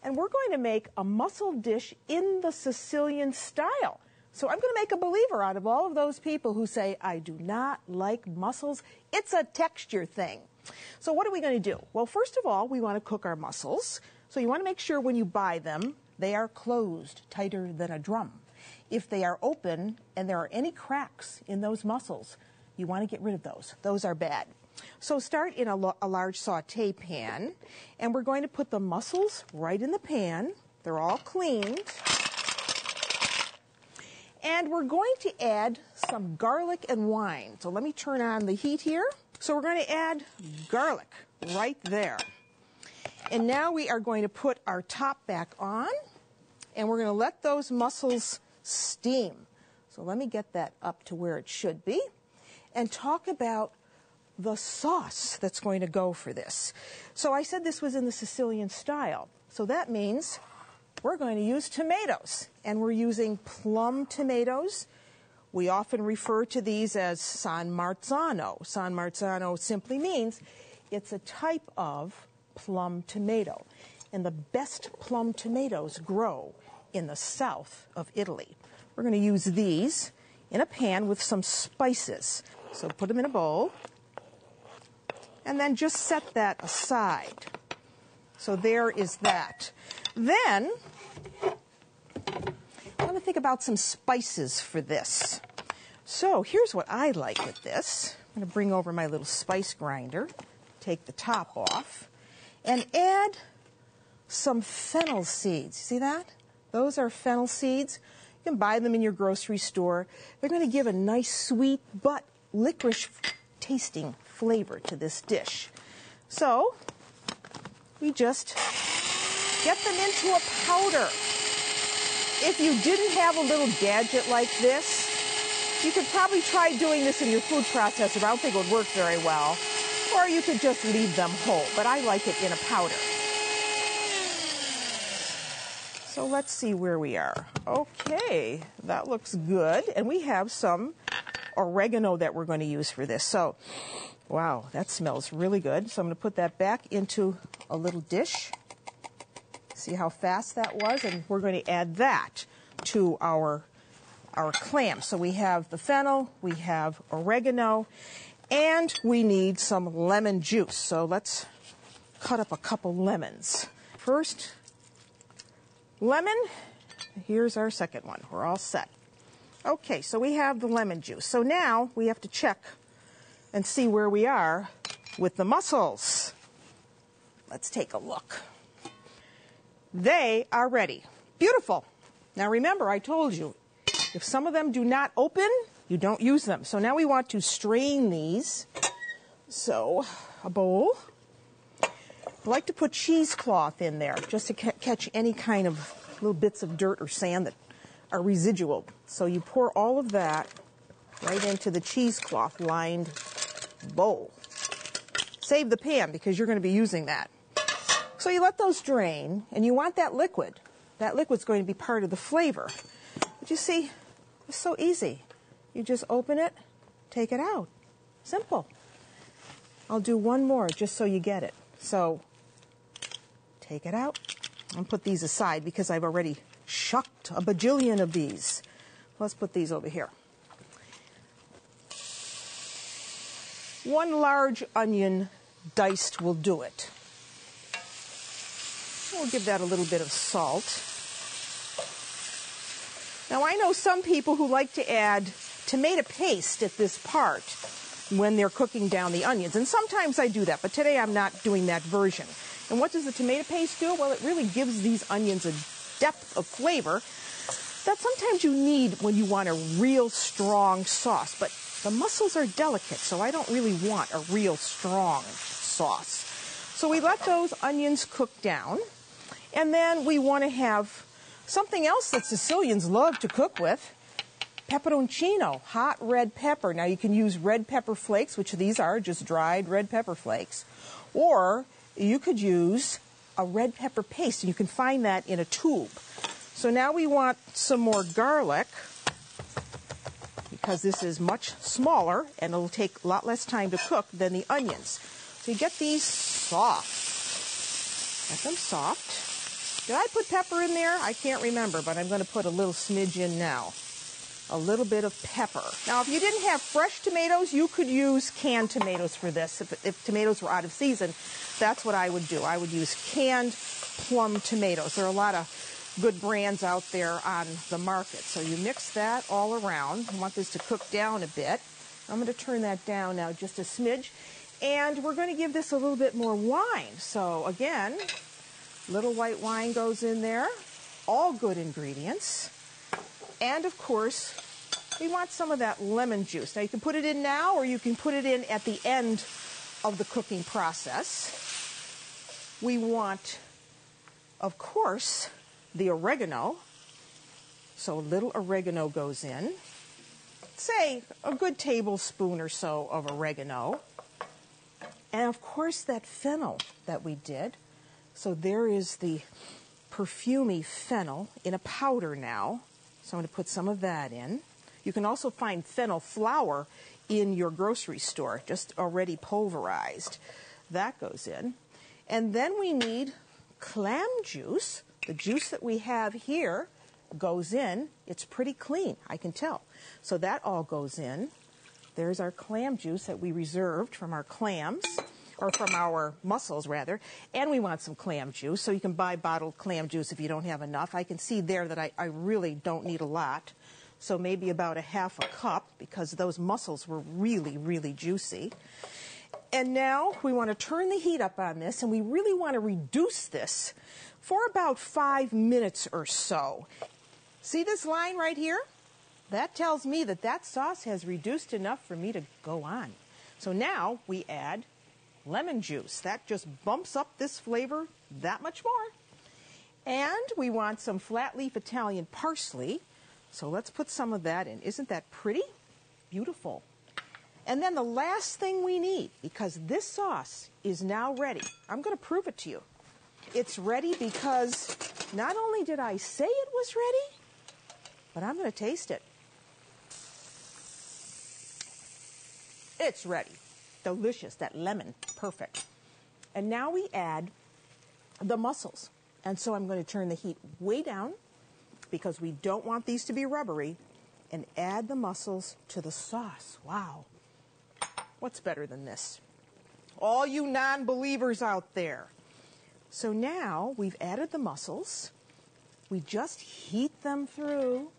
and we're going to make a mussel dish in the Sicilian style. So I'm going to make a believer out of all of those people who say, I do not like mussels. It's a texture thing. So what are we going to do? Well, first of all, we want to cook our mussels. So you want to make sure when you buy them, they are closed, tighter than a drum. If they are open and there are any cracks in those mussels, you want to get rid of those. Those are bad. So start in a large saute pan, and we're going to put the mussels right in the pan. They're all cleaned. And we're going to add some garlic and wine. So let me turn on the heat here. So we're going to add garlic right there. And now we are going to put our top back on, and we're going to let those mussels steam. So let me get that up to where it should be, and talk about the sauce that's going to go for this. So I said this was in the Sicilian style. So that means we're going to use tomatoes, and we're using plum tomatoes. We often refer to these as San Marzano. San Marzano simply means it's a type of plum tomato, and the best plum tomatoes grow in the south of Italy. We're going to use these in a pan with some spices. So put them in a bowl, and then just set that aside. So there is that. Then, I want to think about some spices for this. So here's what I like with this. I'm going to bring over my little spice grinder, take the top off, and add some fennel seeds. See that? Those are fennel seeds. You can buy them in your grocery store. They're going to give a nice sweet but licorice tasting flavor to this dish. So we just get them into a powder. If you didn't have a little gadget like this, you could probably try doing this in your food processor, but I don't think it would work very well. Or you could just leave them whole, but I like it in a powder. So let's see where we are. Okay, that looks good. And we have some oregano that we're going to use for this. So, wow, that smells really good. So I'm going to put that back into a little dish. See how fast that was? And we're going to add that to our clam. So we have the fennel, we have oregano, and we need some lemon juice. So let's cut up a couple lemons. First, lemon. Here's our second one. We're all set. Okay, so we have the lemon juice. So now we have to check and see where we are with the mussels. Let's take a look. They are ready. Beautiful. Now remember, I told you, if some of them do not open, you don't use them. So now we want to strain these. So, a bowl. I like to put cheesecloth in there just to catch any kind of little bits of dirt or sand that are residual. So you pour all of that right into the cheesecloth lined bowl. Save the pan because you're going to be using that. So you let those drain, and you want that liquid. That liquid's going to be part of the flavor. But you see, it's so easy. You just open it, take it out. Simple. I'll do one more just so you get it. So take it out and put these aside because I've already shucked a bajillion of these. Let's put these over here. One large onion diced will do it. We'll give that a little bit of salt. Now I know some people who like to add tomato paste at this part when they're cooking down the onions, and sometimes I do that, but today I'm not doing that version. And what does the tomato paste do? Well, it really gives these onions a depth of flavor that sometimes you need when you want a real strong sauce. But the mussels are delicate, so I don't really want a real strong sauce. So we let those onions cook down, and then we want to have something else that Sicilians love to cook with, pepperoncino, hot red pepper. Now you can use red pepper flakes, which these are, just dried red pepper flakes, or you could use a red pepper paste, and you can find that in a tube. So now we want some more garlic, because this is much smaller and it'll take a lot less time to cook than the onions. So you get these soft. Get them soft. Did I put pepper in there? I can't remember, but I'm going to put a little smidge in now. A little bit of pepper. Now, if you didn't have fresh tomatoes, you could use canned tomatoes for this. If tomatoes were out of season, that's what I would do. I would use canned plum tomatoes. There are a lot of good brands out there on the market. So you mix that all around. I want this to cook down a bit. I'm going to turn that down now just a smidge. And we're going to give this a little bit more wine. So again, little white wine goes in there. All good ingredients. And of course, we want some of that lemon juice. Now you can put it in now or you can put it in at the end of the cooking process. We want, of course, the oregano. So a little oregano goes in. Say a good tablespoon or so of oregano. And of course that fennel that we did. So there is the perfumey fennel in a powder now. So I'm going to put some of that in. You can also find fennel flour in your grocery store, just already pulverized. That goes in. And then we need clam juice. The juice that we have here goes in. It's pretty clean, I can tell. So that all goes in. There's our clam juice that we reserved from our clams, or from our mussels, rather. And we want some clam juice, so you can buy bottled clam juice if you don't have enough. I can see there that I really don't need a lot, so maybe about a half a cup, because those mussels were really, really juicy. And now we want to turn the heat up on this, and we really want to reduce this for about 5 minutes or so. See this line right here? That tells me that that sauce has reduced enough for me to go on. So now we add lemon juice. That just bumps up this flavor that much more. And we want some flat leaf Italian parsley. So let's put some of that in. Isn't that pretty? Beautiful. And then the last thing we need, because this sauce is now ready. I'm going to prove it to you. It's ready because not only did I say it was ready, but I'm going to taste it. It's ready. Delicious. That lemon. Perfect. And now we add the mussels. And so I'm going to turn the heat way down because we don't want these to be rubbery, and add the mussels to the sauce. Wow. What's better than this? All you non-believers out there. So now we've added the mussels. We just heat them through.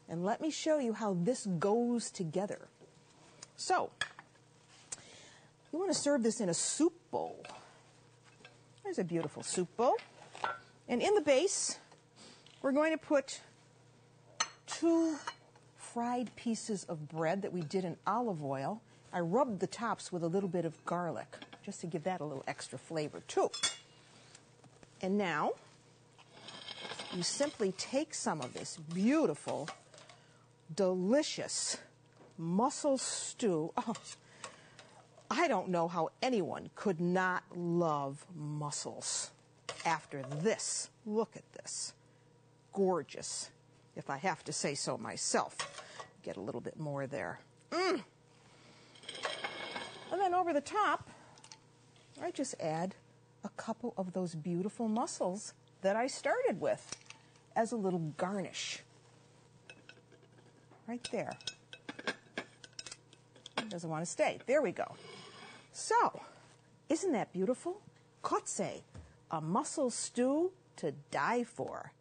And let me show you how this goes together. So, you want to serve this in a soup bowl. There's a beautiful soup bowl. And in the base, we're going to put 2 fried pieces of bread that we did in olive oil. I rubbed the tops with a little bit of garlic, just to give that a little extra flavor too. And now, you simply take some of this beautiful, delicious mussel stew. Oh, I don't know how anyone could not love mussels after this. Look at this. Gorgeous, if I have to say so myself. Get a little bit more there. And then over the top, I just add a couple of those beautiful mussels that I started with as a little garnish. Right there. It doesn't want to stay. There we go. So, isn't that beautiful? Kotze, a mussel stew to die for.